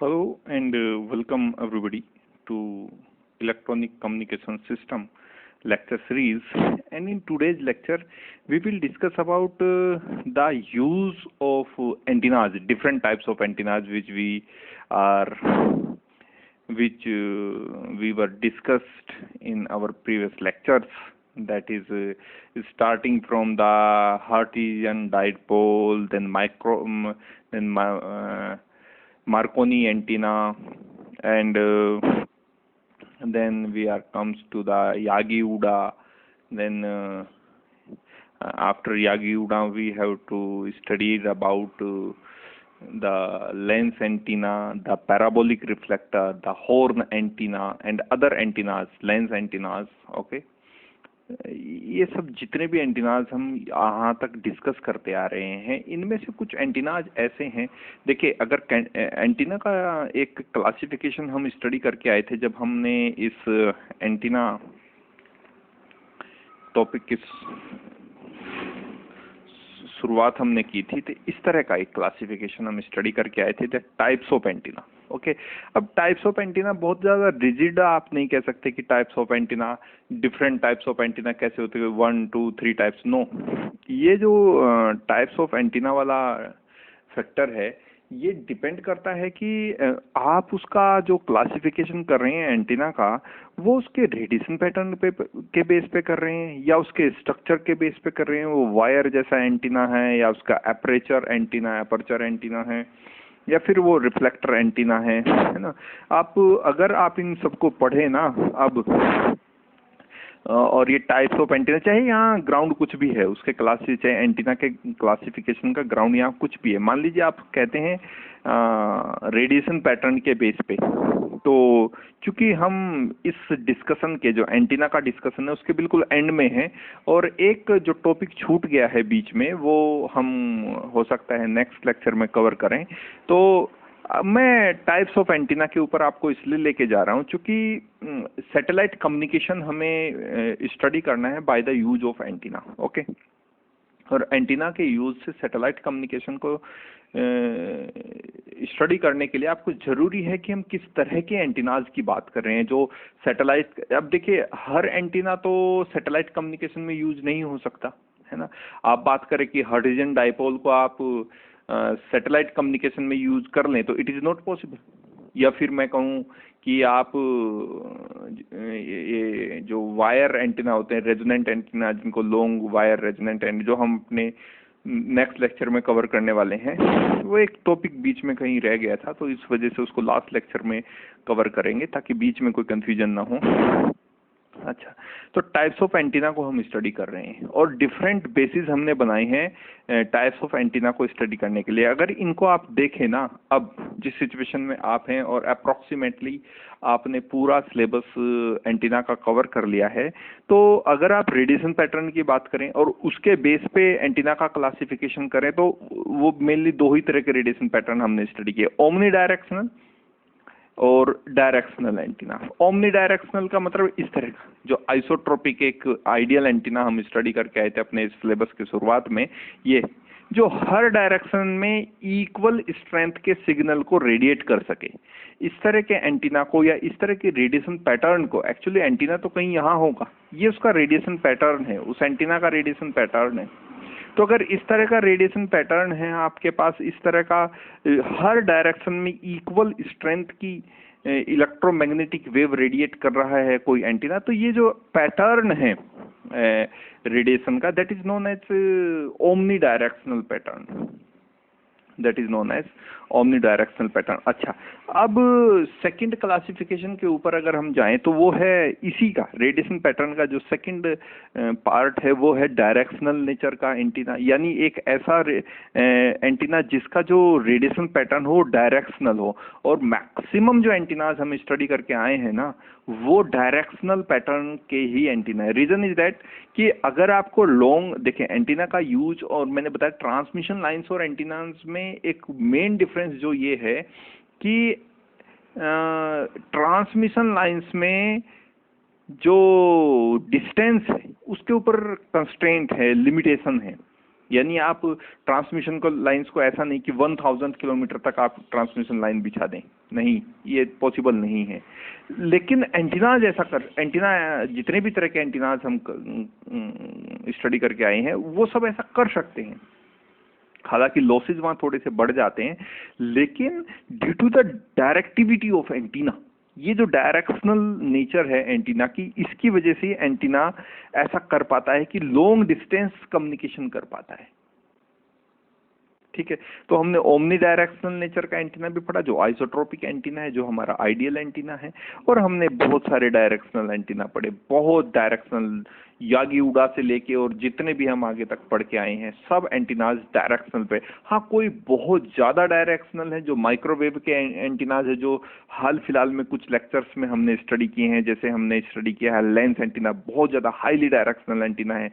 Hello and welcome everybody to Electronic Communication System lecture series. And in today's lecture, we will discuss about the use of antennas, different types of antennas which we were discussed in our previous lectures. That is starting from the Hertzian dipole, then Marconi antenna, and then we are comes to the Yagi-Uda. Then after Yagi-Uda, we have to study about the lens antenna, the parabolic reflector, the horn antenna, and other antennas, lens antennas. Okay. ये सब जितने भी antennas हम यहाँ तक discuss करते आ रहे हैं, इनमें से कुछ एंटीनाज ऐसे हैं। देखिए, अगर एंटीना का एक क्लासिफिकेशन हम स्टडी करके आए थे जब हमने इस एंटीना टॉपिक की शुरुआत हमने की थी, तो इस तरह का एक क्लासिफिकेशन हम स्टडी करके आए थे, the types of antenna. Okay, अब टाइप्स ऑफ एंटीना बहुत ज़्यादा रिजिड आप नहीं कह सकते कि types of antenna, different types of antenna कैसे होते हैं, 1 2 3 टाइप्स। नो, ये जो टाइप्स ऑफ एंटीना वाला फैक्टर है, ये डिपेंड करता है कि आप उसका जो क्लासिफिकेशन कर रहे हैं एंटीना का, वो उसके रेडिएशन पैटर्न के बेस पे कर रहे हैं या उसके स्ट्रक्चर के बेस पे कर रहे हैं। वो वायर जैसा एंटीना है या उसका अपर्चर एंटीना है या फिर वो रिफ्लेक्टर एंटीना है ना। अगर आप इन सबको पढ़े ना अब, और ये टाइप्स ऑफ एंटीना, चाहे यहाँ ग्राउंड कुछ भी है उसके चाहे एंटीना के क्लासिफिकेशन का ग्राउंड यहाँ कुछ भी है, मान लीजिए आप कहते हैं रेडिएशन पैटर्न के बेस पे, तो चूंकि हम इस डिस्कशन के जो एंटीना का डिस्कशन है उसके बिल्कुल एंड में है और एक जो टॉपिक छूट गया है बीच में, वो हम हो सकता है नेक्स्ट लेक्चर में कवर करें। तो मैं टाइप्स ऑफ एंटीना के ऊपर आपको इसलिए लेके जा रहा हूँ क्योंकि सैटेलाइट कम्युनिकेशन हमें स्टडी करना है by the use of antenna. Okay, और एंटीना के यूज से सैटेलाइट कम्युनिकेशन को स्टडी करने के लिए आपको जरूरी है कि हम किस तरह के एंटीनाज की बात कर रहे हैं जो सैटेलाइट। अब देखिए, हर एंटीना तो सैटेलाइट कम्युनिकेशन में यूज नहीं हो सकता है ना। आप बात करें कि हर्ट्जियन डाइपोल को आप सैटेलाइट कम्युनिकेशन में यूज कर लें तो इट इज नॉट पॉसिबल। या फिर मैं कहूँ कि आप ये जो वायर एंटीना होते हैं, रेजोनेंट एंटीना, जिनको लॉन्ग वायर रेजोनेंट एंटीना, जो हम अपने नेक्स्ट लेक्चर में कवर करने वाले हैं, वो एक टॉपिक बीच में कहीं रह गया था तो इस वजह से उसको लास्ट लेक्चर में कवर करेंगे ताकि बीच में कोई कंफ्यूजन ना हो। अच्छा, तो टाइप्स ऑफ एंटीना को हम स्टडी कर रहे हैं और डिफरेंट बेसिस हमने बनाए हैं टाइप्स ऑफ एंटीना को स्टडी करने के लिए। अगर इनको आप देखें ना, अब जिस सिचुएशन में आप हैं और अप्रोक्सीमेटली आपने पूरा सिलेबस एंटीना का कवर कर लिया है, तो अगर आप रेडिएशन पैटर्न की बात करें और उसके बेस पे एंटीना का क्लासिफिकेशन करें, तो वो मेनली दो ही तरह के रेडिएशन पैटर्न हमने स्टडी किए, ओमनी डायरेक्शनल और डायरेक्शनल एंटीना। ओमनी डायरेक्शनल का मतलब इस तरह का, जो आइसोट्रोपिक एक आइडियल एंटीना हम स्टडी करके आए थे अपने इस सिलेबस की शुरुआत में, ये जो हर डायरेक्शन में इक्वल स्ट्रेंथ के सिग्नल को रेडिएट कर सके, इस तरह के एंटीना को या इस तरह के रेडिएशन पैटर्न को, एक्चुअली एंटीना तो कहीं यहाँ होगा, ये उसका रेडिएशन पैटर्न है, उस एंटीना का रेडिएशन पैटर्न है। तो अगर इस तरह का रेडिएशन पैटर्न है आपके पास, इस तरह का हर डायरेक्शन में इक्वल स्ट्रेंथ की इलेक्ट्रोमैग्नेटिक वेव रेडिएट कर रहा है कोई एंटीना, तो ये जो पैटर्न है रेडिएशन का, that is known as omnidirectional pattern, that is known as omnidirectional pattern. अच्छा, अब सेकंड क्लासिफिकेशन के ऊपर अगर हम जाएं तो वो है इसी का रेडिएशन पैटर्न का जो सेकंड पार्ट है, वो है डायरेक्शनल नेचर का एंटीना, यानी एक ऐसा एंटीना जिसका जो रेडिएशन पैटर्न हो डायरेक्शनल हो। और मैक्सिमम जो एंटीनाज हम स्टडी करके आए हैं ना, वो डायरेक्शनल पैटर्न के ही एंटीना है। रीजन इज दैट कि अगर आपको लॉन्ग देखें एंटीना का यूज, और मैंने बताया ट्रांसमिशन लाइंस और एंटीनास में एक मेन डिफरेंस जो ये है कि ट्रांसमिशन लाइंस में जो डिस्टेंस है उसके ऊपर कंस्ट्रेंट है, लिमिटेशन है। यानी आप ट्रांसमिशन को लाइंस को ऐसा नहीं कि 1000 किलोमीटर तक आप ट्रांसमिशन लाइन बिछा दें, नहीं, ये पॉसिबल नहीं है। लेकिन एंटीनाज ऐसा एंटीना जितने भी तरह के एंटीनाज हम स्टडी करके आए हैं वो सब ऐसा कर सकते हैं। हालांकि लॉसेज वहां थोड़े से बढ़ जाते हैं, लेकिन due to the directivity of antenna, ये जो डायरेक्शनल नेचर है एंटीना की, इसकी वजह से एंटीना ऐसा कर पाता है कि लॉन्ग डिस्टेंस कम्युनिकेशन कर पाता है। ठीक है, तो हमने ओमनी डायरेक्शनल नेचर का एंटीना भी पढ़ा, जो आइसोट्रोपिक एंटीना है, जो हमारा आइडियल एंटीना है। और हमने बहुत सारे डायरेक्शनल एंटीना पढ़े, बहुत डायरेक्शनल, यागी उड़ा से लेके और जितने भी हम आगे तक पढ़ के आए हैं सब एंटीनाज डायरेक्शनल पे। हाँ, कोई बहुत ज्यादा डायरेक्शनल है जो माइक्रोवेव के एंटीनाज है, जो हाल फिलहाल में कुछ लेक्चर्स में हमने स्टडी किए हैं। जैसे हमने स्टडी किया है लेंस एंटीना, बहुत ज्यादा हाईली डायरेक्शनल एंटीना है।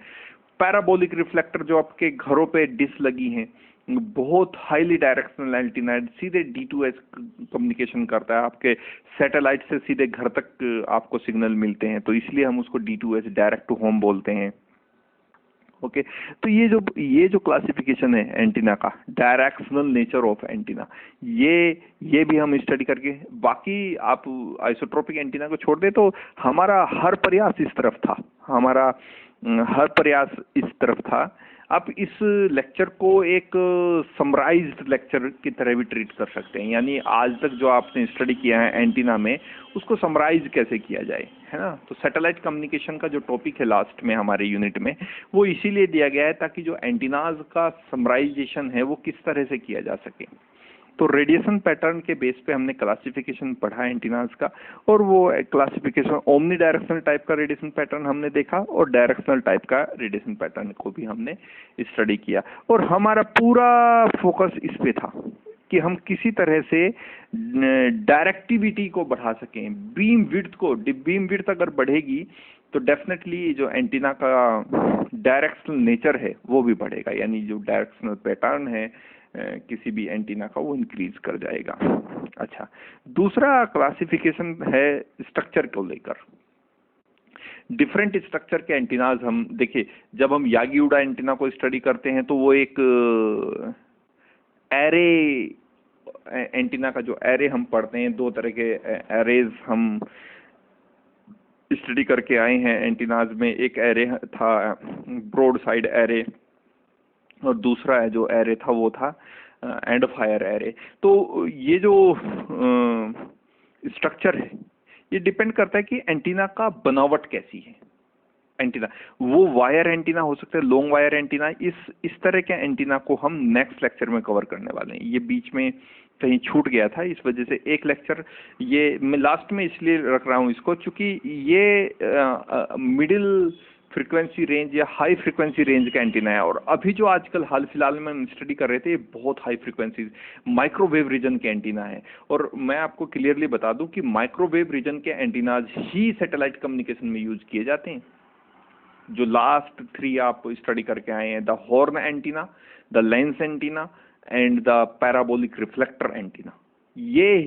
पैराबोलिक रिफ्लेक्टर जो आपके घरों पे डिश लगी हैं, बहुत हाईली डायरेक्शनल एंटीना है, सीधे D2S कम्युनिकेशन करता है, आपके सैटेलाइट से सीधे घर तक आपको सिग्नल मिलते हैं, तो इसलिए हम उसको D2S डायरेक्ट टू होम बोलते हैं। ओके, तो ये जो क्लासिफिकेशन है एंटीना का, डायरेक्शनल नेचर ऑफ एंटीना, ये भी हम स्टडी करके, बाकी आप आइसोट्रोपिक एंटीना को छोड़ दे तो हमारा हर प्रयास इस तरफ था, हमारा हर प्रयास इस तरफ था। आप इस लेक्चर को एक समराइज्ड लेक्चर की तरह भी ट्रीट कर सकते हैं, यानी आज तक जो आपने स्टडी किया है एंटीना में, उसको समराइज कैसे किया जाए, है ना। तो सैटेलाइट कम्युनिकेशन का जो टॉपिक है लास्ट में हमारे यूनिट में, वो इसीलिए दिया गया है ताकि जो एंटीनाज का समराइजेशन है वो किस तरह से किया जा सके। तो रेडिएशन पैटर्न के बेस पे हमने क्लासिफिकेशन पढ़ा एंटीनाज का, और वो क्लासिफिकेशन ओमनी डायरेक्शनल टाइप का रेडिएशन पैटर्न हमने देखा, और डायरेक्शनल टाइप का रेडिएशन पैटर्न को भी हमने स्टडी किया। और हमारा पूरा फोकस इस पे था कि हम किसी तरह से डायरेक्टिविटी को बढ़ा सकें, बीम विड्थ अगर बढ़ेगी तो डेफिनेटली जो एंटीना का डायरेक्शनल नेचर है वो भी बढ़ेगा, यानी जो डायरेक्शनल पैटर्न है किसी भी एंटीना का वो इंक्रीज कर जाएगा। अच्छा, दूसरा क्लासिफिकेशन है स्ट्रक्चर को लेकर। डिफरेंट स्ट्रक्चर के एंटीनाज हम देखिए, जब हम यागी उड़ा एंटीना को स्टडी करते हैं तो वो एक एरे एंटीना का जो एरे हम पढ़ते हैं, दो तरह के एरेज हम स्टडी करके आए हैं एंटीनाज में। एक एरे था ब्रॉड साइड एरे, और दूसरा है जो एरे था वो था एंड फायर एरे। तो ये जो स्ट्रक्चर है ये डिपेंड करता है कि एंटीना का बनावट कैसी है। एंटीना वो वायर एंटीना हो सकता है, लॉन्ग वायर एंटीना, इस तरह के एंटीना को हम नेक्स्ट लेक्चर में कवर करने वाले हैं। ये बीच में कहीं छूट गया था, इस वजह से एक लेक्चर ये मैं लास्ट में इसलिए रख रहा हूँ इसको, क्योंकि ये मिडिल फ्रीक्वेंसी रेंज या हाई फ्रीक्वेंसी रेंज का एंटीना है। और अभी जो आजकल हाल फिलहाल में हम स्टडी कर रहे थे, ये बहुत हाई फ्रीक्वेंसी माइक्रोवेव रीजन के एंटीना है। और मैं आपको क्लियरली बता दूं कि माइक्रोवेव रीजन के एंटीनाज ही सैटेलाइट कम्युनिकेशन में यूज किए जाते हैं। जो लास्ट 3 आप स्टडी करके आए हैं, the horn antenna, the lens antenna and the parabolic reflector antenna, ये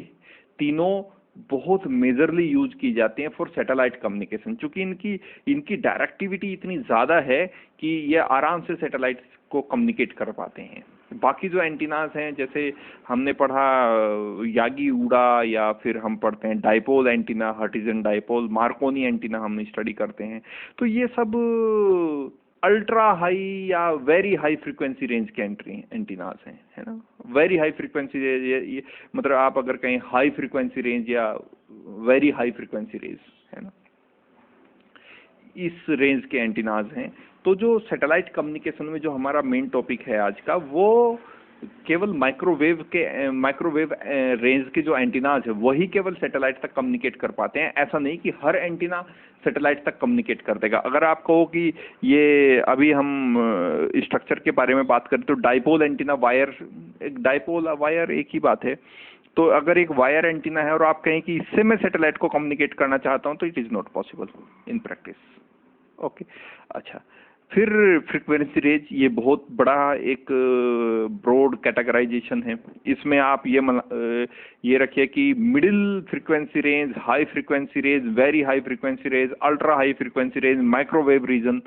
तीनों बहुत मेजरली यूज की जाती हैं फॉर सैटेलाइट कम्युनिकेशन, क्योंकि इनकी डायरेक्टिविटी इतनी ज़्यादा है कि ये आराम से सैटेलाइट को कम्युनिकेट कर पाते हैं। बाकी जो एंटीनाज हैं, जैसे हमने पढ़ा यागी उड़ा, या फिर हम पढ़ते हैं dipole antenna, Hertzian dipole, Marconi antenna हम स्टडी करते हैं, तो ये सब अल्ट्रा हाई या वेरी हाई फ्रीक्वेंसी रेंज के एंटीनाज हैं, है ना। वेरी हाई फ्रीक्वेंसी, ये मतलब आप अगर कहीं हाई फ्रीक्वेंसी रेंज या वेरी हाई फ्रीक्वेंसी रेंज, है ना, इस रेंज के एंटीनाज हैं। तो जो सैटेलाइट कम्युनिकेशन में जो हमारा मेन टॉपिक है आज का, वो केवल माइक्रोवेव रेंज के जो एंटीनाज है वही केवल सैटेलाइट तक कम्युनिकेट कर पाते हैं। ऐसा नहीं कि हर एंटीना सैटेलाइट तक कम्युनिकेट कर देगा। अगर आप कहो कि ये अभी हम स्ट्रक्चर के बारे में बात करें तो डाइपोल एंटीना वायर, एक डाइपोल वायर एक ही बात है। तो अगर एक वायर एंटीना है और आप कहें कि इससे मैं सैटेलाइट को कम्युनिकेट करना चाहता हूं, तो it is not possible in practice. Okay, अच्छा, फिर फ्रीक्वेंसी रेंज, ये बहुत बड़ा एक ब्रॉड कैटेगराइजेशन है। इसमें आप ये रखिए कि middle frequency range, high frequency range, very high frequency range, ultra high frequency range, microwave region,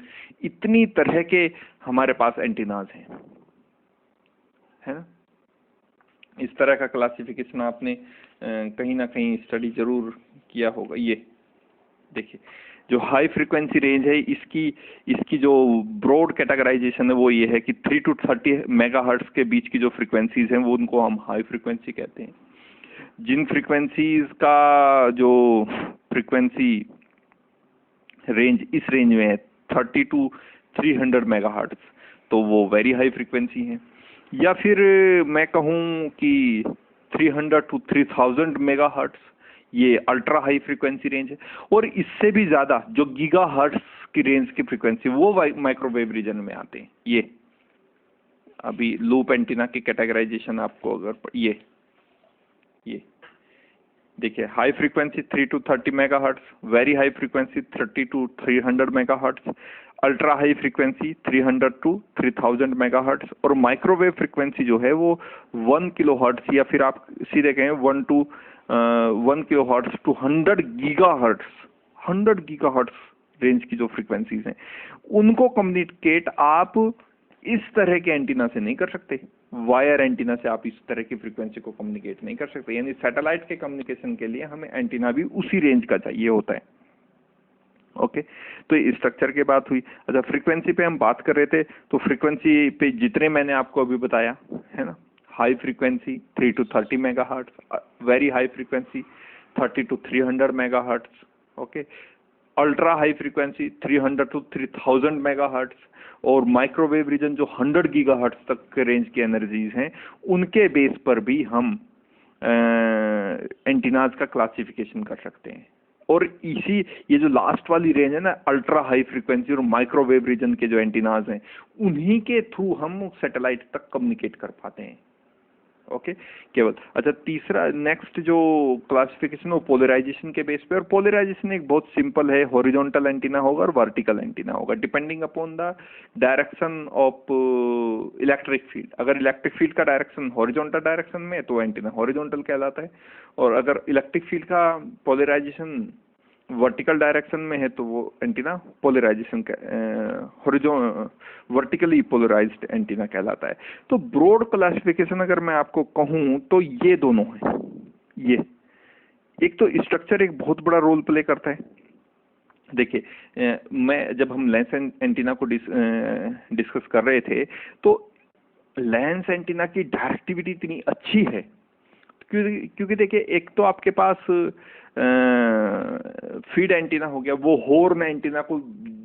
इतनी तरह के हमारे पास एंटीनाज हैं, है ना। इस तरह का क्लासिफिकेशन आपने कहीं ना कहीं स्टडी जरूर किया होगा। ये देखिए, जो हाई फ्रीक्वेंसी रेंज है, इसकी जो ब्रॉड कैटेगराइजेशन है वो ये है कि 3 to 30 मेगाहर्ट्ज के बीच की जो फ्रीक्वेंसीज हैं वो उनको हम हाई फ्रीक्वेंसी कहते हैं। जिन फ्रीक्वेंसीज का जो फ्रीक्वेंसी रेंज इस रेंज में है 30 to 300 मेगाहर्ट्ज, तो वो वेरी हाई फ्रीक्वेंसी है। या फिर मैं कहूँ कि 300 to 3000 मेगाहर्ट्ज, ये अल्ट्रा हाई फ्रीक्वेंसी रेंज है। और इससे भी ज्यादा जो गीगा हर्ट्ज की रेंज की फ्रीक्वेंसी, वो माइक्रोवेव रीजन में आते हैं। ये अभी लूप एंटीना की कैटेगराइजेशन आपको अगर ये देखिए, high frequency 3 to 30 megahertz, very high frequency 30 to 300 megahertz, ultra high frequency 300 to 3000 megahertz, और माइक्रोवेव फ्रीक्वेंसी जो है वो 1 किलोहर्ट्ज, या फिर आप सीधे कहें 1 kilohertz to 100 gigahertz, 100 gigahertz range की जो फ्रीक्वेंसीज हैं, उनको कम्युनिकेट आप इस तरह के एंटीना से नहीं कर सकते। वायर एंटीना से आप इस तरह की फ्रीक्वेंसी को कम्युनिकेट नहीं कर सकते। यानी सैटेलाइट के कम्युनिकेशन के लिए हमें एंटीना भी उसी रेंज का चाहिए होता है। ओके, तो इस स्ट्रक्चर की बात हुई। अच्छा, फ्रीक्वेंसी पे हम बात कर रहे थे, तो फ्रीक्वेंसी पे जितने मैंने आपको अभी बताया है ना, high frequency 3 to 30 megahertz, very high frequency 30 to 300 megahertz, okay, ultra high frequency 300 to 3000 megahertz, और माइक्रोवेव रीजन जो 100 गीगाहर्ट्ज तक के रेंज की एनर्जीज हैं, उनके बेस पर भी हम एंटीनाज का क्लासिफिकेशन कर सकते हैं। और ये जो लास्ट वाली रेंज है ना, अल्ट्रा हाई फ्रीक्वेंसी और माइक्रोवेव रीजन के जो एंटीनाज हैं, उन्हीं के थ्रू हम सैटेलाइट तक कम्युनिकेट कर पाते हैं। ओके, केवल। अच्छा, तीसरा नेक्स्ट जो क्लासिफिकेशन वो पोलराइजेशन के बेस पे, और पोलराइजेशन एक बहुत सिंपल है, हॉरिजॉन्टल एंटीना होगा और वर्टिकल एंटीना होगा, depending upon the direction of electric field. अगर इलेक्ट्रिक फील्ड का डायरेक्शन हॉरिजॉन्टल डायरेक्शन में, तो एंटीना हॉरिजॉन्टल कहलाता है, और अगर इलेक्ट्रिक फील्ड का पोलराइजेशन वर्टिकल डायरेक्शन में है, तो वो antenna polarisation vertically polarised antenna कहलाता है। तो ब्रॉड क्लासिफिकेशन अगर मैं आपको कहूं तो ये दोनों हैं। ये एक तो स्ट्रक्चर एक बहुत बड़ा रोल प्ले करता है। देखिए, जब हम लेंस एंटीना को डिस्कस कर रहे थे, तो लेंस एंटीना की डायरेक्टिविटी इतनी अच्छी है क्योंकि देखिए, एक तो आपके पास फीड एंटीना हो गया, वो हॉर्न एंटीना को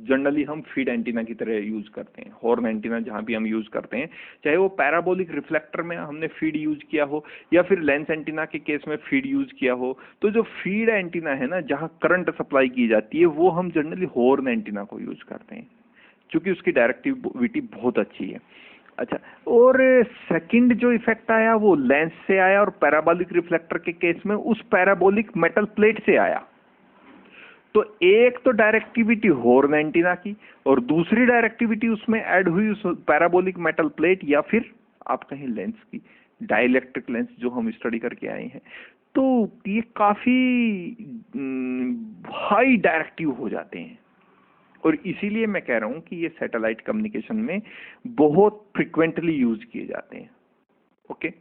जनरली हम फीड एंटीना की तरह यूज करते हैं। हॉर्न एंटीना जहां भी हम यूज करते हैं, चाहे वो पैराबोलिक रिफ्लेक्टर में हमने फीड यूज किया हो, या फिर लेंस एंटीना के केस में फीड यूज किया हो, तो जो फीड एंटीना है ना, जहां करंट सप्लाई की जाती है, वो हम जनरली हॉर्न एंटीना को यूज करते हैं, क्योंकि उसकी डायरेक्टिविटी बहुत अच्छी है। अच्छा, और सेकंड जो इफेक्ट आया वो लेंस से आया, और पैराबोलिक रिफ्लेक्टर के केस में उस पैराबोलिक मेटल प्लेट से आया। तो एक तो डायरेक्टिविटी हॉर्न एंटीना की, और दूसरी डायरेक्टिविटी उसमें ऐड हुई उस पैराबोलिक मेटल प्लेट, या फिर आप कहें लेंस की, डाइलेक्ट्रिक लेंस जो हम स्टडी करके आए हैं। तो ये काफी हाई डायरेक्टिव हो जाते हैं, और इसीलिए मैं कह रहा हूं कि ये सैटेलाइट कम्युनिकेशन में बहुत फ्रिक्वेंटली यूज किए जाते हैं। ओके,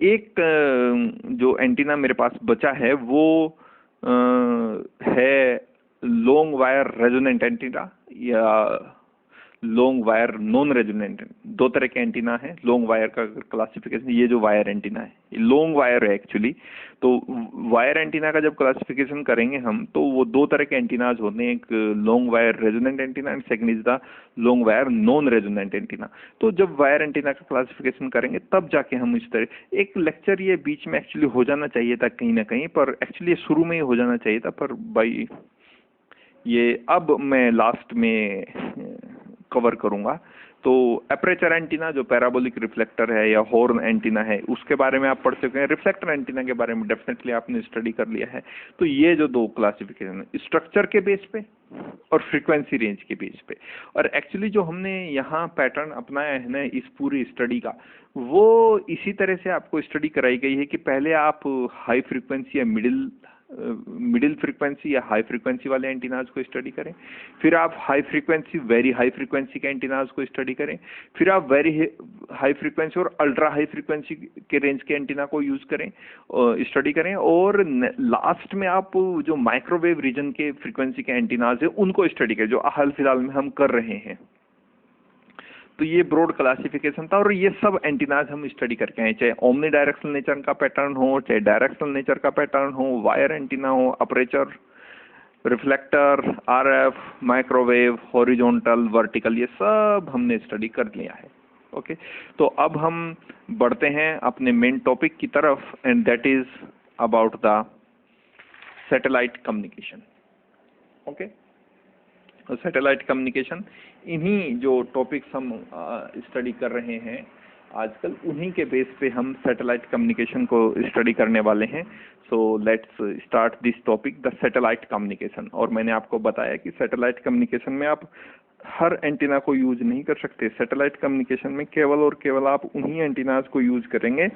एक जो एंटीना मेरे पास बचा है वो है लॉन्ग वायर रेजोनेंट एंटीना या लॉन्ग वायर नॉन रेजोनेंट। दो तरह के एंटीना है। लॉन्ग वायर का क्लासिफिकेशन, ये जो वायर एंटीना है ये लॉन्ग वायर है एक्चुअली। तो वायर एंटीना का जब क्लासिफिकेशन करेंगे हम, तो वो दो तरह के एंटीनाज होते हैं, एक long wire resonant antenna and second is the long wire non resonant antenna. तो जब वायर एंटीना का क्लासिफिकेशन करेंगे तब जाके हम इस तरह, एक लेक्चर ये बीच में एक्चुअली हो जाना चाहिए था कहीं ना कहीं, पर एक्चुअली शुरू में ही हो जाना चाहिए था, पर भाई ये अब मैं लास्ट में कवर करूंगा। तो एपरेचर एंटीना जो पैराबोलिक रिफ्लेक्टर है या हॉर्न एंटीना है, उसके बारे में आप पढ़ चुके हैं। रिफ्लेक्टर एंटीना के बारे में डेफिनेटली आपने स्टडी कर लिया है। तो ये जो दो क्लासिफिकेशन है, स्ट्रक्चर के बेस पे और फ्रीक्वेंसी रेंज के बीच पे। और एक्चुअली जो हमने यहाँ पैटर्न अपनाया है ना इस पूरी स्टडी का, वो इसी तरह से आपको स्टडी कराई गई है कि पहले आप हाई फ्रीक्वेंसी या मिडिल फ्रीक्वेंसी या हाई फ्रीक्वेंसी वाले एंटीनाज को स्टडी करें, फिर आप high frequency very high frequency के एंटीनाज को स्टडी करें, फिर आप वेरी हाई फ्रीक्वेंसी और अल्ट्रा हाई फ्रीक्वेंसी के रेंज के एंटीना को यूज करें, स्टडी करें, और लास्ट में आप जो माइक्रोवेव रीजन के फ्रीक्वेंसी के एंटीनाज है उनको स्टडी करें, जो हाल फिलहाल में हम कर रहे हैं। तो ये ब्रॉड क्लासिफिकेशन था, और ये सब एंटीनाज हम स्टडी करके आए, चाहे ओमनी डायरेक्शनल नेचर का पैटर्न हो, चाहे डायरेक्शनल नेचर का पैटर्न हो, वायर एंटीना हो, aperture, reflector, RF, microwave, horizontal, vertical, ये सब हमने स्टडी कर लिया है। ओके, तो अब हम बढ़ते हैं अपने मेन टॉपिक की तरफ, and that is about the satellite communication. Okay, satellite communication, इन्हीं जो टॉपिक्स हम स्टडी कर रहे हैं आजकल, उन्हीं के बेस पे हम सैटेलाइट कम्युनिकेशन को स्टडी करने वाले हैं। So let's start this topic, the satellite communication. और मैंने आपको बताया कि सैटेलाइट कम्युनिकेशन में आप हर एंटीना को यूज नहीं कर सकते। सैटेलाइट कम्युनिकेशन में केवल और केवल आप उन्हीं एंटीनाज को यूज करेंगे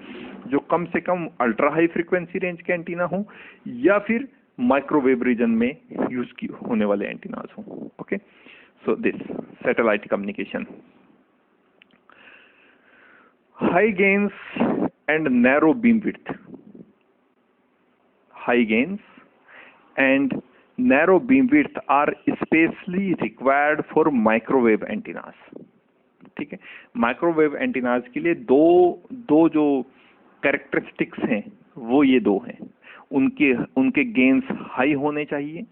जो कम से कम अल्ट्रा हाई फ्रीक्वेंसी रेंज के एंटीना हो, या फिर माइक्रोवेव रीजन में यूज की होने वाले एंटीनाज हो। Okay, so this satellite communication, high gains and narrow beam width, high gains and narrow beam width are specially required for microwave antennas. ठीक है, माइक्रोवेव एंटीनाज के लिए दो जो कैरेक्टरिस्टिक्स हैं वो ये दो हैं, उनके गेन्स हाई होने चाहिए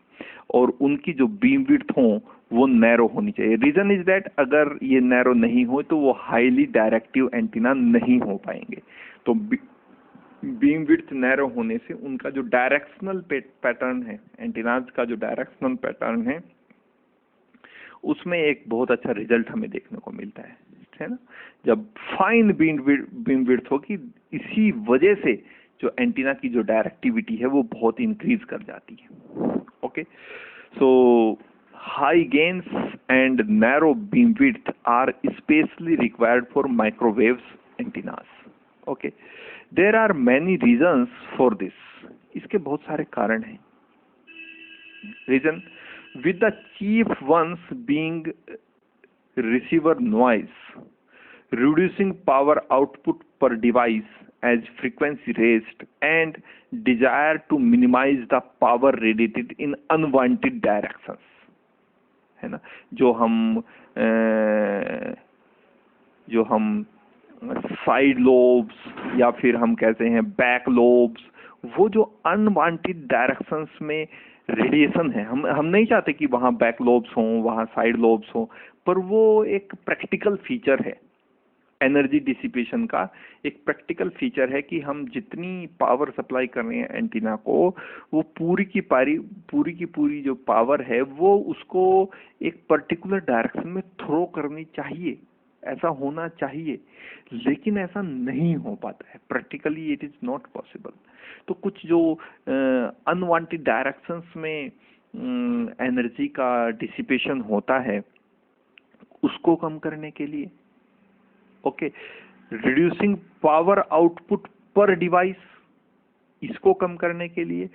और उनकी जो बीम विड्थ हो वो नैरो होनी चाहिए। रीजन इज दैट अगर ये नैरो नहीं हो तो वो हाईली डायरेक्टिव एंटीना नहीं हो पाएंगे। तो बीम विड्थ नैरो होने से उनका जो डायरेक्शनल पैटर्न है, एंटीनाज का जो डायरेक्शनल पैटर्न है, उसमें एक बहुत अच्छा रिजल्ट हमें देखने को मिलता है ना, जब फाइन बीम विड्थ होगी। इसी वजह से जो एंटीना की जो डायरेक्टिविटी है वो बहुत इंक्रीज कर जाती है। Okay, so high gains and narrow beam width are specially required for microwaves antennas. Okay, there are many reasons for this, इसके बहुत सारे कारण हैं। Reason with the chief ones being receiver noise, reducing power output per device as frequency raised, and desire to minimize the power radiated in unwanted directions, है ना। जो हम side lobes या फिर हम कहते हैं बैक लोब्स, वो जो अनवांटेड डायरेक्शंस में रेडिएशन है, हम नहीं चाहते कि वहाँ बैक लोब्स हों, वहाँ साइड लोब्स हों, पर वो एक प्रैक्टिकल फीचर है, एनर्जी डिसिपेशन का एक प्रैक्टिकल फीचर है कि हम जितनी पावर सप्लाई कर रहे हैं एंटीना को, वो पूरी की पूरी जो पावर है वो उसको एक पर्टिकुलर डायरेक्शन में थ्रो करनी चाहिए, ऐसा होना चाहिए, लेकिन ऐसा नहीं हो पाता है, practically it is not possible. तो कुछ जो अनवांटेड डायरेक्शंस में एनर्जी का डिसिपेशन होता है, उसको कम करने के लिए, ओके, रिड्यूसिंग पावर आउटपुट पर डिवाइस, इसको कम करने के लिए,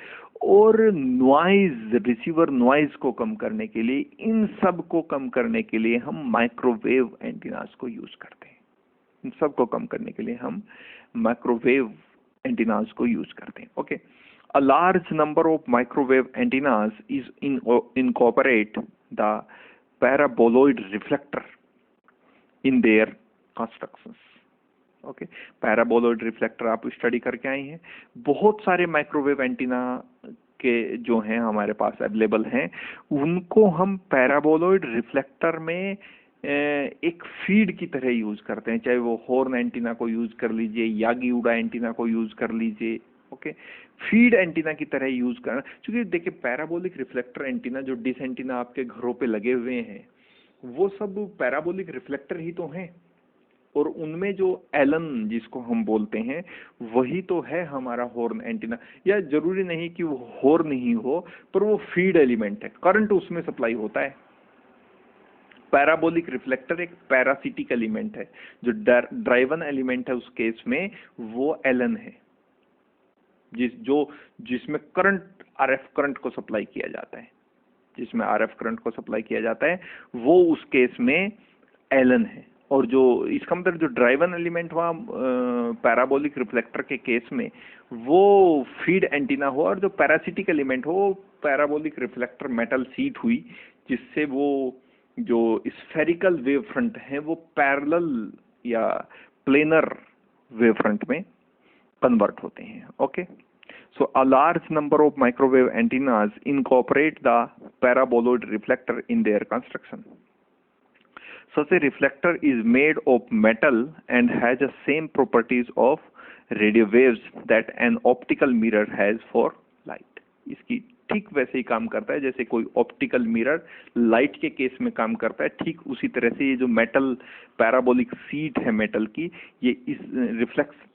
और नॉइज, रिसीवर नॉइज को कम करने के लिए, इन सब को कम करने के लिए हम माइक्रोवेव एंटीनास को यूज करते हैं। इन सब को कम करने के लिए हम माइक्रोवेव एंटीनास को यूज करते हैं। Okay, a large number of microwave antennas is incorporate the paraboloid reflector in their constructions. Okay, paraboloid reflector आप स्टडी करके आए हैं, बहुत सारे माइक्रोवेव एंटीना के जो हैं हमारे पास अवेलेबल हैं, उनको हम पैराबोलॉइड रिफ्लेक्टर में एक फीड की तरह यूज करते हैं, चाहे वो हॉर्न एंटीना को यूज कर लीजिए, यागी उडा एंटीना को यूज कर लीजिए। ओके, फीड एंटीना की तरह यूज करना, क्योंकि देखिए पैराबोलिक रिफ्लेक्टर एंटीना जो डिश एंटीना आपके घरों पे लगे हुए हैं, वो सब पैराबोलिक रिफ्लेक्टर ही तो हैं। और उनमें जो एलन जिसको हम बोलते हैं वही तो है हमारा हॉर्न एंटीना। या जरूरी नहीं कि वो हॉर्न ही हो, पर वो फीड एलिमेंट है, करंट उसमें सप्लाई होता है। पैराबोलिक रिफ्लेक्टर एक पैरासिटिक एलिमेंट है, जो ड्राइवन एलिमेंट है उस केस में वो एलन है, जिसमें करंट आरएफ करंट को सप्लाई किया जाता है, जिसमें आरएफ करंट को सप्लाई किया जाता है वो उस केस में एलन है। और जो इसका मतलब जो ड्राइवन एलिमेंट हुआ पैराबोलिक रिफ्लेक्टर के केस में वो फीड एंटीना हो, और जो पैरासिटिक एलिमेंट हो पैराबोलिक रिफ्लेक्टर मेटल सीट हुई, जिससे वो जो स्फेरिकल वेव फ्रंट है वो पैरेलल या प्लेनर वेव फ्रंट में कन्वर्ट होते हैं। Okay, so a large number of microwave antennas incorporate the paraboloid reflector in their construction. Such a reflector is made of metal and has the same properties of radio waves that an optical mirror has for light. इसकी ठीक वैसे ही काम करता है जैसे कोई optical mirror light के case में काम करता है, ठीक उसी तरह से ये जो मेटल पैराबोलिक सीट है मेटल की, ये इस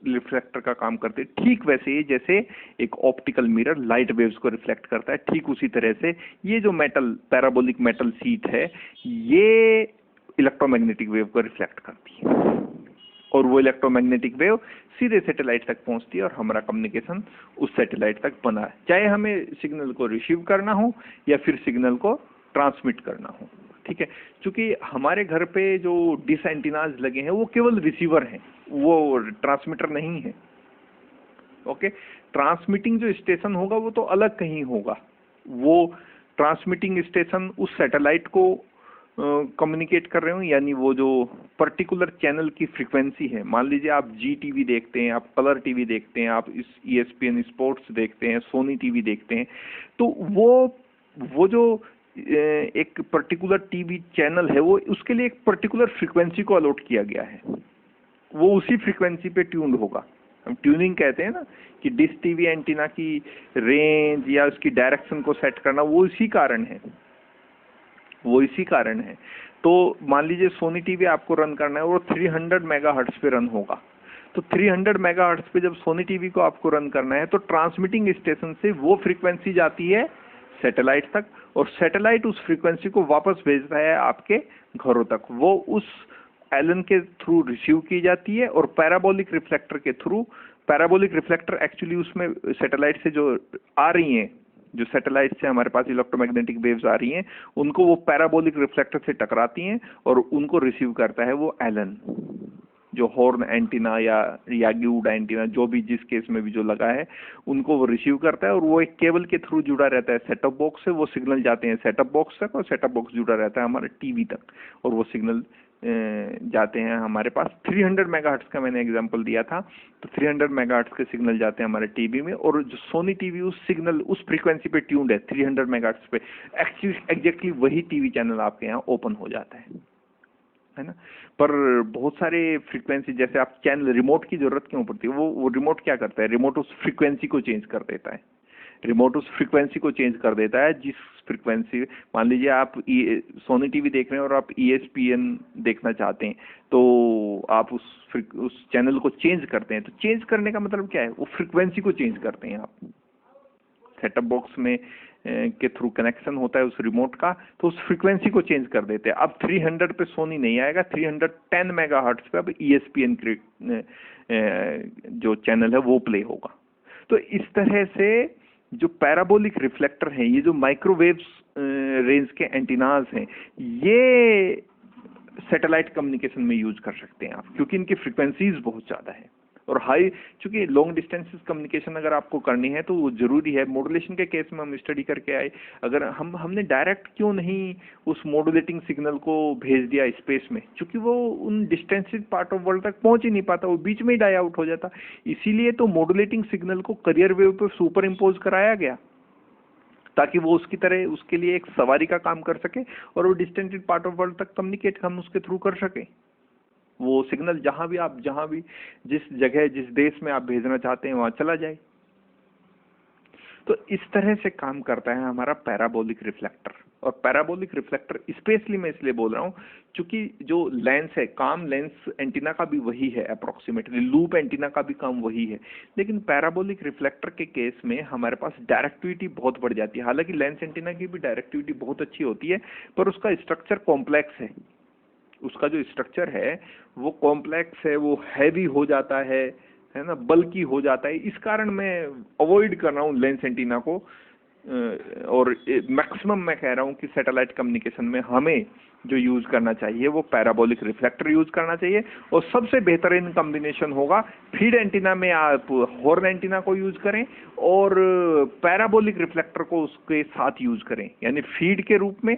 रिफ्लेक्टर का काम करते हैं ठीक वैसे ही जैसे एक ऑप्टिकल मिरर लाइट वेव्स को रिफ्लेक्ट करता है। ठीक उसी तरह से ये जो मेटल पैराबोलिक मेटल सीट है ये इलेक्ट्रोमैग्नेटिक वेव को रिफ्लेक्ट करती है, और वो इलेक्ट्रोमैग्नेटिक वेव सीधे सैटेलाइट तक पहुंचती है और हमारा कम्युनिकेशन उस सैटेलाइट तक बना है, चाहे हमें सिग्नल को रिसीव करना हो या फिर सिग्नल को ट्रांसमिट करना हो। ठीक है, क्योंकि हमारे घर पे जो डिश एंटीनाज लगे हैं वो केवल रिसीवर हैं, वो ट्रांसमीटर नहीं है। ओके, ट्रांसमिटिंग जो स्टेशन होगा वो तो अलग कहीं होगा, वो ट्रांसमिटिंग स्टेशन उस सैटेलाइट को कम्युनिकेट कर रहे हो, यानी वो जो पर्टिकुलर चैनल की फ्रीक्वेंसी है, मान लीजिए आप जी टीवी देखते हैं, आप कलर टीवी देखते हैं, आप इस ESPN स्पोर्ट्स देखते हैं, सोनी टीवी देखते हैं, तो वो जो एक पर्टिकुलर टीवी चैनल है वो उसके लिए एक पर्टिकुलर फ्रीक्वेंसी को अलॉट किया गया है, वो उसी फ्रीक्वेंसी पे ट्यून्ड होगा। हम ट्यूनिंग कहते हैं ना कि डिश टीवी एंटीना की रेंज या उसकी डायरेक्शन को सेट करना, वो इसी कारण है। तो मान लीजिए सोनी टीवी आपको रन करना है, वो 300 मेगाहर्ट्ज पे रन होगा, तो 300 मेगाहर्ट्ज पे जब सोनी टीवी को आपको रन करना है तो ट्रांसमिटिंग स्टेशन से वो फ्रीक्वेंसी जाती है सैटेलाइट तक, और सैटेलाइट उस फ्रीक्वेंसी को वापस भेजता है आपके घरों तक, वो उस एलन के थ्रू रिसीव की जाती है, और पैराबोलिक रिफ्लेक्टर के थ्रू, पैराबोलिक रिफ्लेक्टर एक्चुअली उसमें सैटेलाइट से जो आ रही हैं, जो सैटेलाइट से हमारे पास इलेक्ट्रोमैग्नेटिक वेव्स आ रही हैं, उनको वो पैराबोलिक रिफ्लेक्टर से टकराती हैं और उनको रिसीव करता है वो एलन, जो हॉर्न एंटीना या ग्यूड एंटीना जो भी जिस केस में भी जो लगा है उनको वो रिसीव करता है, और वो एक केबल के थ्रू जुड़ा रहता है सेटअप बॉक्स से, वो सिग्नल जाते हैं सेटअप बॉक्स तक, और सेटअप बॉक्स जुड़ा रहता है हमारे टीवी तक, और वो सिग्नल जाते हैं हमारे पास। 300 मेगाहर्ट्ज का मैंने एग्जांपल दिया था, तो 300 मेगाहर्ट्ज के सिग्नल जाते हैं हमारे टीवी में, और जो सोनी टीवी उस सिग्नल उस फ्रीक्वेंसी पे ट्यून्ड है 300 मेगाहर्ट्ज पे, एग्जैक्टली वही टीवी चैनल आपके यहाँ ओपन हो जाता है ना। पर बहुत सारे फ्रीक्वेंसी, जैसे आप चैनल रिमोट की जरूरत क्यों पड़ती है, वो रिमोट क्या करता है, रिमोट उस फ्रीक्वेंसी को चेंज कर देता है, रिमोट उस फ्रीक्वेंसी को चेंज कर देता है जिस फ्रीक्वेंसी, मान लीजिए आप सोनी टीवी देख रहे हैं और आप ESPN देखना चाहते हैं, तो आप उस चैनल को चेंज करते हैं, तो चेंज करने का मतलब क्या है, वो फ्रीक्वेंसी को चेंज करते हैं आप। सेटअप बॉक्स में के थ्रू कनेक्शन होता है उस रिमोट का, तो उस फ्रीक्वेंसी को चेंज कर देते हैं। अब 300 पे सोनी नहीं आएगा, 310 मेगाहर्ट्ज पे अब ESPN जो चैनल है वो प्ले होगा। तो इस तरह से जो पैराबोलिक रिफ्लेक्टर हैं, ये जो माइक्रोवेव्स रेंज के एंटीनाज हैं, ये सैटेलाइट कम्युनिकेशन में यूज कर सकते हैं आप, क्योंकि इनकी फ्रीक्वेंसीज बहुत ज़्यादा है और हाई, चूंकि लॉन्ग डिस्टेंसेस कम्युनिकेशन अगर आपको करनी है तो वो जरूरी है। मॉड्यूलेशन के केस में हम स्टडी करके आए, अगर हमने डायरेक्ट क्यों नहीं उस मॉड्यूलेटिंग सिग्नल को भेज दिया स्पेस में, क्योंकि वो उन डिस्टेंसेस पार्ट ऑफ वर्ल्ड तक पहुंच ही नहीं पाता, वो बीच में ही डाई आउट हो जाता। इसीलिए तो मॉड्यूलेटिंग सिग्नल को करियर वेव पर सुपर इम्पोज कराया गया, ताकि वो उसकी तरह उसके लिए एक सवारी का काम कर सके और वो डिस्टेंटेड पार्ट ऑफ वर्ल्ड तक कम्युनिकेट हम उसके थ्रू कर सके। वो सिग्नल जहां भी जिस जगह जिस देश में आप भेजना चाहते हैं वहां चला जाए। तो इस तरह से काम करता है हमारा पैराबोलिक रिफ्लेक्टर। और पैराबोलिक रिफ्लेक्टर स्पेशली मैं इसलिए बोल रहा हूँ क्योंकि जो लेंस है, काम लेंस एंटीना का भी वही है अप्रोक्सीमेटली, लूप एंटीना का भी काम वही है, लेकिन पैराबोलिक रिफ्लेक्टर के केस में हमारे पास डायरेक्टिविटी बहुत बढ़ जाती है। हालांकि लेंस एंटीना की भी डायरेक्टिविटी बहुत अच्छी होती है, पर उसका स्ट्रक्चर कॉम्प्लेक्स है, उसका जो स्ट्रक्चर है वो कॉम्प्लेक्स है, वो हैवी हो जाता है ना, बल्कि हो जाता है। इस कारण मैं अवॉइड कर रहा हूँ लेंस एंटीना को, और मैक्सिमम मैं कह रहा हूँ कि सैटेलाइट कम्युनिकेशन में हमें जो यूज करना चाहिए वो पैराबोलिक रिफ्लेक्टर यूज करना चाहिए। और सबसे बेहतरीन कॉम्बिनेशन होगा फीड एंटीना में आप हॉर्न एंटीना को यूज करें और पैराबोलिक रिफ्लेक्टर को उसके साथ यूज करें, यानी फीड के रूप में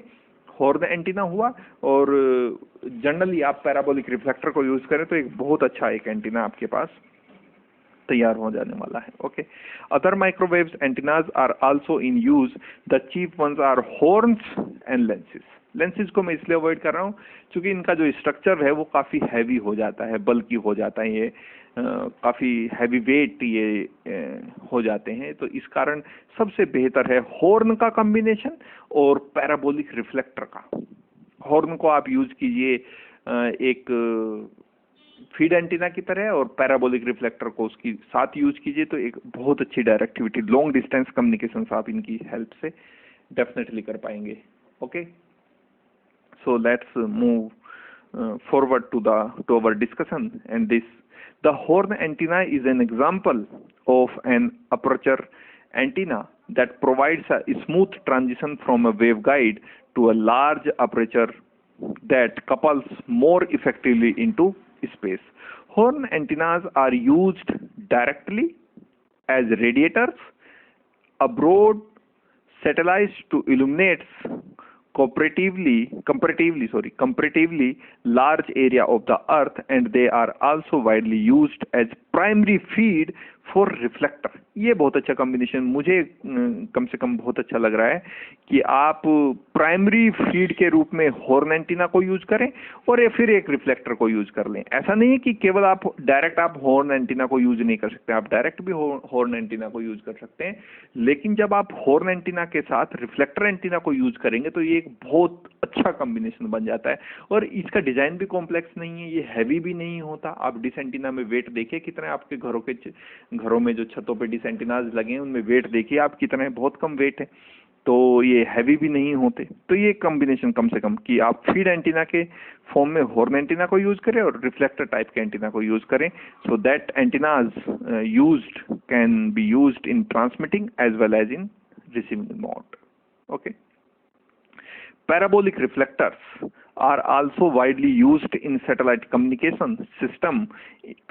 हॉर्न एंटीना हुआ और जनरली आप पैराबोलिक रिफ्लेक्टर को यूज करें तो एक बहुत अच्छा एक एंटीना आपके पास तैयार हो जाने वाला है। Okay, other microwaves antennas are also in use, the cheap ones are horns and lenses. Lenses को मैं इसलिए अवॉइड कर रहा हूँ क्योंकि इनका जो स्ट्रक्चर है वो काफी हैवी हो जाता है, बल्कि हो जाता है, ये काफी हैवी वेट ये हो जाते हैं, तो इस कारण सबसे बेहतर है हॉर्न का कॉम्बिनेशन और पैराबोलिक रिफ्लेक्टर का। हॉर्न को आप यूज कीजिए एक फीड एंटीना की तरह और पैराबोलिक रिफ्लेक्टर को उसकी साथ यूज कीजिए, तो एक बहुत अच्छी डायरेक्टिविटी, लॉन्ग डिस्टेंस कम्युनिकेशन आप इनकी हेल्प से डेफिनेटली कर पाएंगे। Okay, so let's move forward to our discussion, and the horn antenna is an example of an aperture antenna that provides a smooth transition from a waveguide to a large aperture that couples more effectively into space. Horn antennas are used directly as radiators abroad satellites to illuminate comparatively large area of the earth, and they are also widely used as primary feed for reflector। ये बहुत अच्छा combination मुझे कम से कम बहुत अच्छा लग रहा है कि आप प्राइमरी फीड के रूप में हॉर्न एंटीना को यूज करें और या फिर एक रिफ्लेक्टर को यूज कर लें। ऐसा नहीं है कि केवल आप डायरेक्ट आप हॉर्न एंटीना को यूज नहीं कर सकते, आप डायरेक्ट भी हॉर्न एंटीना को यूज कर सकते हैं, लेकिन जब आप हॉर्न एंटीना के साथ रिफ्लेक्टर एंटीना को यूज करेंगे तो ये एक बहुत अच्छा कॉम्बिनेशन बन जाता है। और इसका डिजाइन भी कॉम्प्लेक्स नहीं है, ये हैवी भी नहीं होता। आप डिश एंटीना में वेट देखिए कितने आपके घरों में जो छतों पे डिश एंटीनाज लगे हैं उनमें वेट देखिए आप कितने, बहुत कम वेट है, तो ये हैवी भी नहीं होते। तो ये कॉम्बिनेशन कम से कम कि आप फीड एंटीना के फॉर्म में हॉर्न एंटीना को यूज करें और रिफ्लेक्टर टाइप के एंटीना को यूज करें, so that antennas used can be used in transmitting as well as in receiving mode. Okay, parabolic reflectors are also widely used in satellite communication system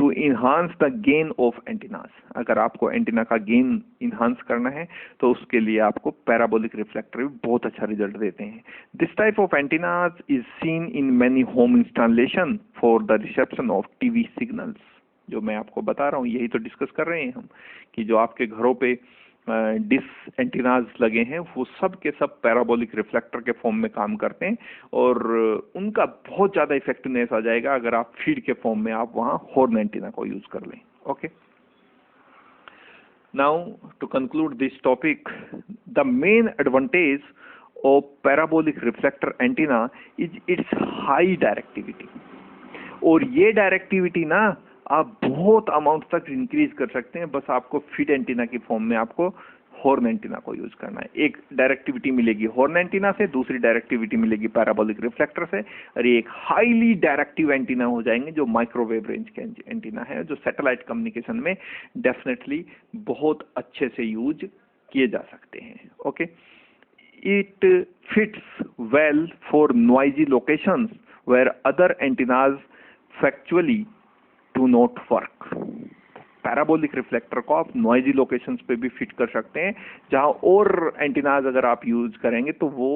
to enhance the gain of antennas। अगर आपको antenna का gain enhance करना है तो उसके लिए आपको parabolic reflector भी बहुत अच्छा रिजल्ट देते हैं। This type of antennas is seen in many home installation for the reception of TV signals. जो मैं आपको बता रहा हूँ यही तो डिस्कस कर रहे हैं हम कि जो आपके घरों पे डिश एंटीनाज लगे हैं वो सब के सब पैराबोलिक रिफ्लेक्टर के फॉर्म में काम करते हैं और उनका बहुत ज़्यादा इफेक्टिवनेस आ जाएगा अगर आप फीड के फॉर्म में आप वहाँ हॉर्न एंटीना को यूज कर लें। Okay, now to conclude this topic, the main advantage of parabolic reflector antenna is its high directivity. और ये डायरेक्टिविटी ना आप बहुत अमाउंट तक इंक्रीज कर सकते हैं, बस आपको फीड एंटीना की फॉर्म में आपको हॉर्न एंटीना को यूज करना है। एक डायरेक्टिविटी मिलेगी हॉर्न एंटीना से, दूसरी डायरेक्टिविटी मिलेगी पैराबोलिक रिफ्लेक्टर से, और ये एक हाईली डायरेक्टिव एंटीना हो जाएंगे जो माइक्रोवेव रेंज के एंटीना है, जो सैटेलाइट कम्युनिकेशन में डेफिनेटली बहुत अच्छे से यूज किए जा सकते हैं। Okay, it fits well for noisy locations where other antennas factually do not work. Parabolic reflector को आप नॉइजी लोकेशंस पे भी फिट कर सकते हैं जहां और एंटीनाज अगर आप यूज करेंगे तो वो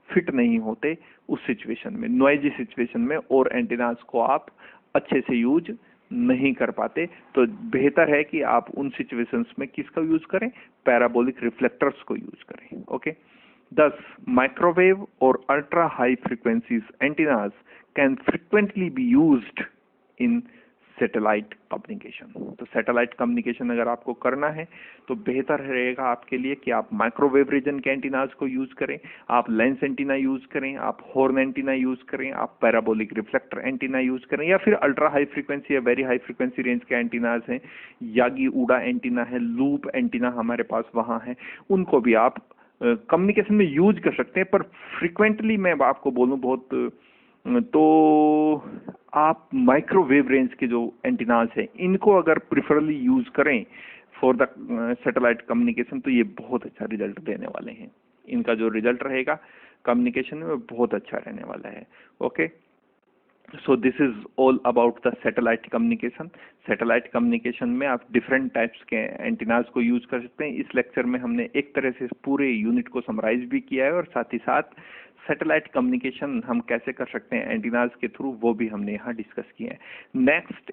फिट नहीं होते उस सिचुएशन में, नॉइजी सिचुएशन में और एंटीनाज को आप अच्छे से यूज नहीं कर पाते। तो बेहतर है कि आप उन सिचुएशंस में किसका यूज करें, पैराबोलिक रिफ्लेक्टर्स को यूज करें। Okay, thus microwave or ultra high frequencies antennas can frequently be used in satellite communication. तो सैटेलाइट कम्युनिकेशन अगर आपको करना है तो बेहतर रहेगा आपके लिए कि आप माइक्रोवेव रीजन के एंटीनाज को यूज करें, आप लेंस एंटीना यूज करें, आप हॉर्न एंटीना यूज करें, आप पैराबोलिक रिफ्लेक्टर एंटीना यूज करें, या फिर अल्ट्रा हाई फ्रीक्वेंसी या वेरी हाई फ्रीक्वेंसी रेंज के एंटीनाज हैं, यागी उड़ा एंटीना है, लूप एंटीना हमारे पास वहां है, उनको भी आप कम्युनिकेशन में यूज कर सकते हैं। पर फ्रिक्वेंटली मैं आपको बोलूं बहुत, तो आप माइक्रोवेव रेंज के जो एंटीनाज हैं इनको अगर प्रिफरली यूज करें फॉर द सैटेलाइट कम्युनिकेशन तो ये बहुत अच्छा रिजल्ट देने वाले हैं। इनका जो रिजल्ट रहेगा कम्युनिकेशन में बहुत अच्छा रहने वाला है। Okay, so this is all about the satellite communication. Satellite communication में आप डिफरेंट टाइप्स के एंटीनाज को यूज कर सकते हैं। इस लेक्चर में हमने एक तरह से पूरे यूनिट को समराइज भी किया है और साथ ही साथ सैटेलाइट कम्युनिकेशन हम कैसे कर सकते हैं एंटीनाज के थ्रू वो भी हमने यहाँ डिस्कस किए हैं। नेक्स्ट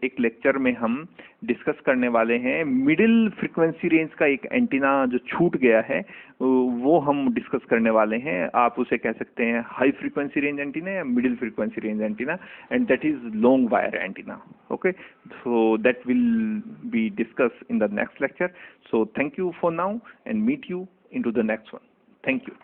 एक लेक्चर में हम डिस्कस करने वाले हैं मिडिल फ्रीक्वेंसी रेंज का एक एंटीना जो छूट गया है, वो हम डिस्कस करने वाले हैं। आप उसे कह सकते हैं हाई फ्रीक्वेंसी रेंज एंटीना या middle frequency range antenna, and that is long wire antenna. Okay, so that will be discussed in the next lecture. So thank you for now and meet you into the next one. Thank you.